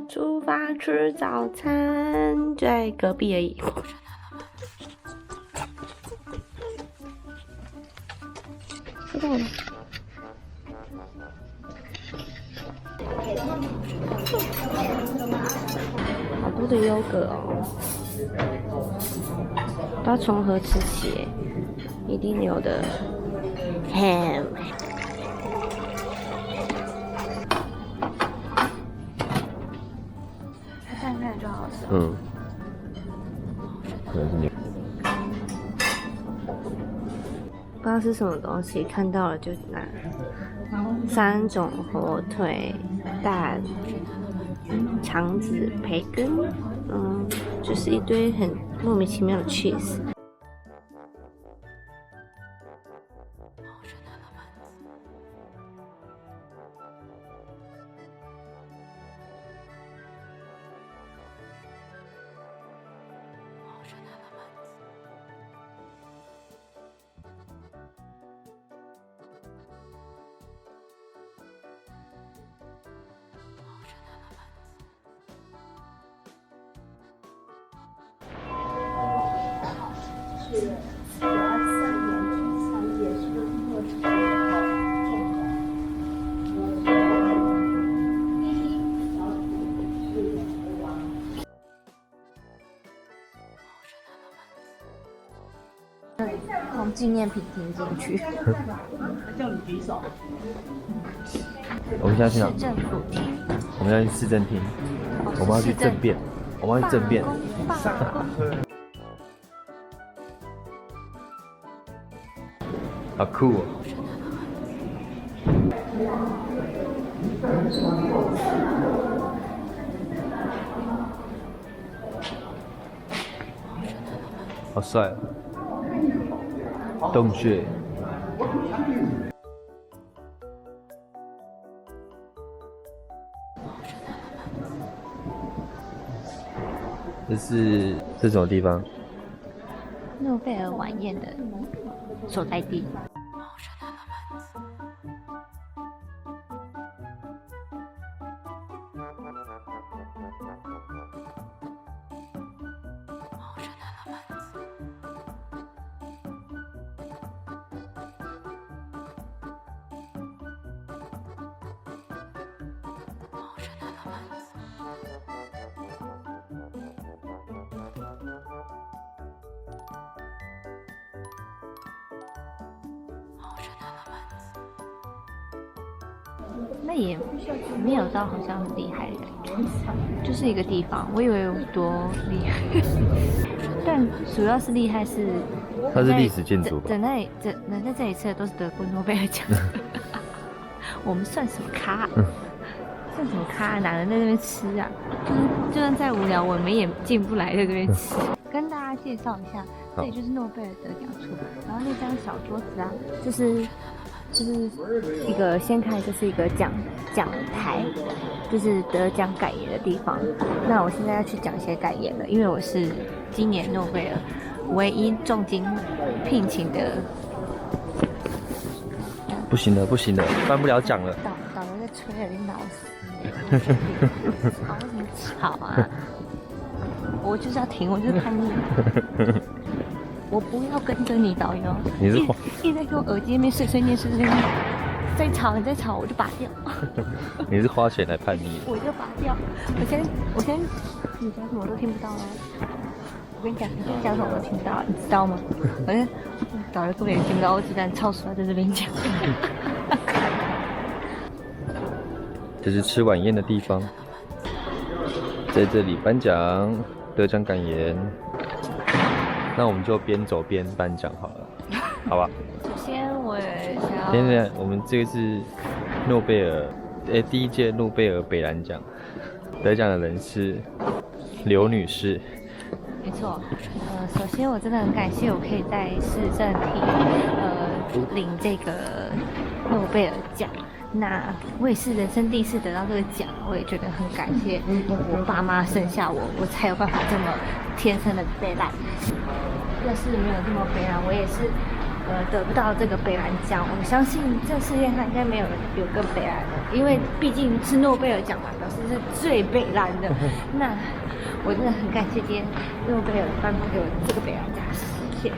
出发吃早餐，在隔壁而已。知道了。好多的优格哦，不知道从何吃起，一定有的 ham。看看就好吃。可能是牛。不知道是什么东西，看到了就拿。3种火腿、蛋、肠子、培根，就是一堆很莫名其妙的 cheese。从纪念品厅进去。叫你举手。我们现在去哪？市政府厅。我们要去市政厅。我们要去政变。我们要去政变。好酷哦！好帅哦！洞穴。这是什么地方？诺贝尔晚宴的所在地。那也没有到好像很厉害的感觉，就是一个地方。我以为有多厉害，但主要是厉害是它是历史建筑吧？能在这里吃的都是得过诺贝尔奖。我们算什么咖？算什么咖？哪能在这边吃啊？就算再无聊，我们也进不来在这边吃。跟大家介绍一下，这里就是诺贝尔得奖处，然后那张小桌子啊，就是一个掀开就是一个讲台，就是得奖感言的地方。那我现在要去讲一些感言了，因为我是今年诺贝尔唯一重金聘请的。不行了，不行了，颁不了奖了。导游在吹了，你老死！吵什么吵啊？我就是要停，我就是叛逆。我不要跟着你，导游。你是一直在跟我耳机那边碎念，再吵你再吵，我就拔掉。你是花钱来叛逆？我就拔掉。我先，你讲什么我都听不到哦。我跟你讲，你讲什么我都听不到，你知道吗？反正导游根本也听不到，我只敢超出来在这边讲。这是吃晚宴的地方，在这里颁奖得奖感言。那我们就边走边颁奖好了，好吧？首先我也想要。现在我们这个是诺贝尔，第一届诺贝尔北兰奖，得奖的人是刘女士。没错，首先我真的很感谢我可以在市政厅领这个诺贝尔奖。那我也是人生第一次得到这个奖，我也觉得很感谢我爸妈生下我，我才有办法这么天生的被烂。要是没有这么悲啊，我也是得不到这个北兰奖。我相信这世界上应该没有人有更北兰的，因为毕竟是诺贝尔奖嘛，表示是最北兰的。那我真的很感谢今天诺贝尔颁发给我这个北兰奖，谢谢。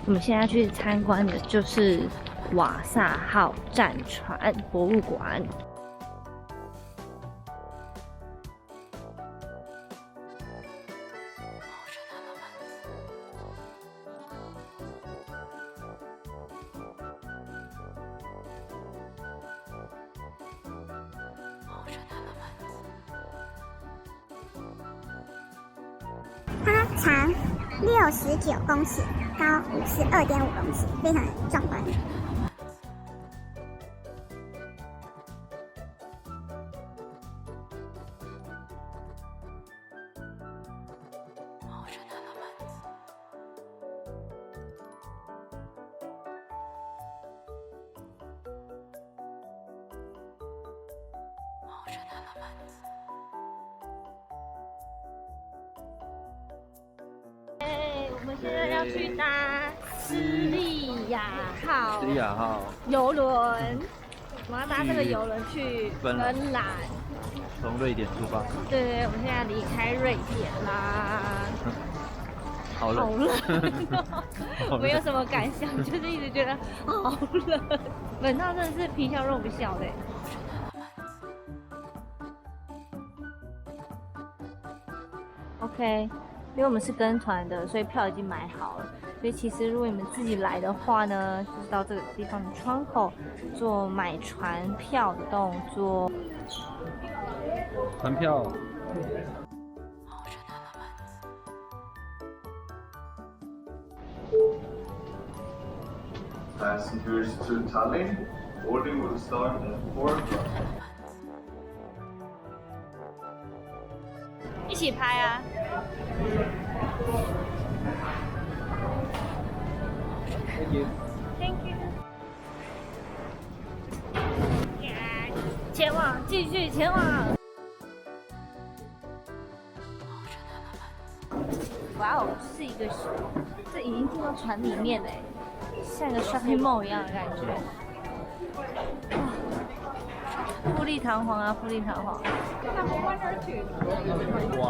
我们现在去参观的就是瓦萨号战船博物馆。它长69公尺，高52.5公尺，非常壮观。我们现在要去搭斯利亚号游轮，我们要搭这个游轮去芬兰。从瑞典出发。对，我们现在离开瑞典啦。好冷，哦，没有什么感想，就是一直觉得好冷，冷到真的是皮笑肉不笑的。OK， 因为我们是跟团的，所以票已经买好了。所以其实如果你们自己来的话呢，就是到这个地方的窗口做买船票的动作。船票。Passengers to Tallinn, boarding will start at 4 o'clock. 一起拍啊！ Thank you. Thank you. 前往，继续前往。哇哦，是一个，这已经进到船里面嘞，像一个 shopping mall 一样的感觉。哇，富丽堂皇啊，富丽堂皇。哇！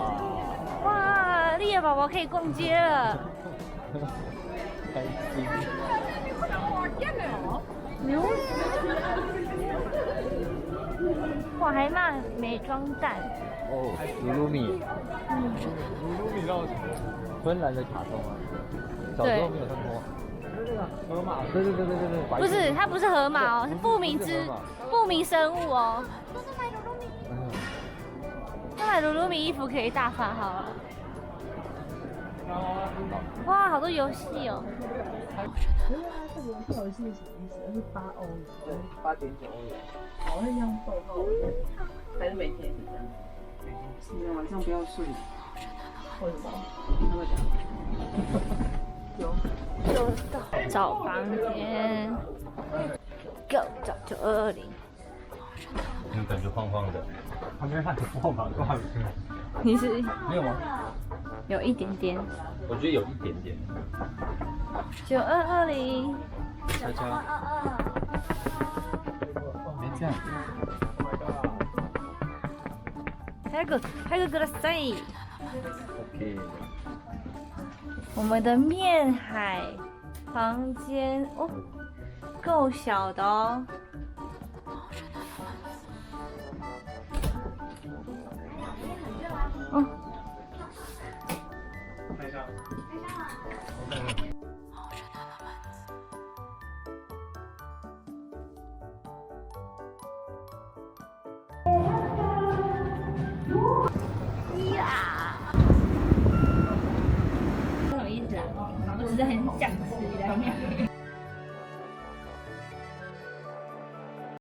哇，丽亚宝宝可以逛街了。开心。牛。哇，还卖美妆蛋。哦，鲁鲁米。鲁鲁米让我芬兰的卡通啊，小时候没有看过。这个河马，对。不是，它不是河马哦，是不明生物哦。要买鲁鲁米衣服可以大发好了。哇，好多游戏哦。可是它这个票是什么意思？是8欧元，8.9欧元，好像要报告，还是每天是这样？是的，晚上不要睡。为什么？他们讲。有。就到找房间，Go 找920。有感觉晃晃的，旁边还有号码挂着。你是没有吗？有一点点。我觉得有一点点。9220。悄悄。别这样。还有个谁 OK。我们的面海房间哦，够小的哦。哦。拍一下。这种意思啊，我只是很想吃的。